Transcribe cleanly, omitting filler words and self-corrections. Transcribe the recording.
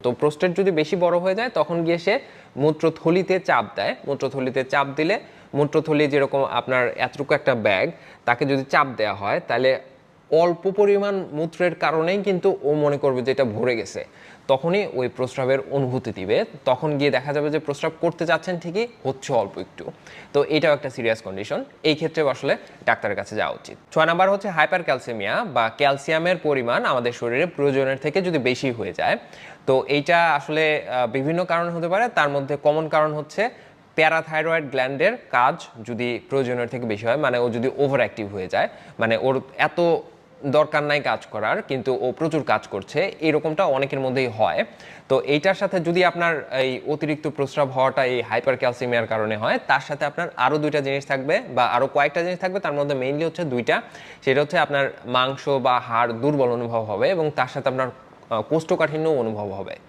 তো প্রোস্টেট যদি বেশি বড় হয়ে যায় তখন গিয়ে সে মূত্রথলিতে চাপ দেয়। মূত্রথলিতে চাপ দিলে মূত্রথলি যেরকম আপনার এতটুকু একটা ব্যাগ, তাকে যদি চাপ দেওয়া হয় তাহলে অল্প পরিমাণ মূত্রের কারণেই কিন্তু ও মনে করবে যে এটা ভরে গেছে, তখনই ওই প্রস্রাবের অনুভূতি দিবে। তখন গিয়ে দেখা যাবে যে প্রস্রাব করতে যাচ্ছেন ঠিকই, হচ্ছে অল্প একটু। তো এটাও একটা সিরিয়াস কন্ডিশন, এই ক্ষেত্রে আসলে ডাক্তারের কাছে যাওয়া উচিত। 6 নাম্বার হচ্ছে হাইপার ক্যালসিমিয়া বা ক্যালসিয়ামের পরিমাণ আমাদের শরীরে প্রয়োজনের থেকে যদি বেশি হয়ে যায়। তো এইটা আসলে বিভিন্ন কারণ হতে পারে, তার মধ্যে কমন কারণ হচ্ছে প্যারাথাইরয়েড গ্ল্যান্ডের কাজ যদি প্রয়োজনের থেকে বেশি হয়, মানে ও যদি ওভার অ্যাক্টিভ হয়ে যায়, মানে ওর এত দরকার নাই কাজ করার কিন্তু ও প্রচুর কাজ করছে, এরকমটা অনেকের মধ্যেই হয়। তো এইটার সাথে যদি আপনার এই অতিরিক্ত প্রস্রাব হওয়াটা এই হাইপার ক্যালসিমিয়ার কারণে হয়, তার সাথে আপনার আরও দুইটা জিনিস থাকবে বা আরও কয়েকটা জিনিস থাকবে, তার মধ্যে মেইনলি হচ্ছে দুইটা। সেটা হচ্ছে আপনার মাংস বা হাড় দুর্বল অনুভব হবে এবং তার সাথে আপনার কোষ্ঠকাঠিন্য অনুভব হবে।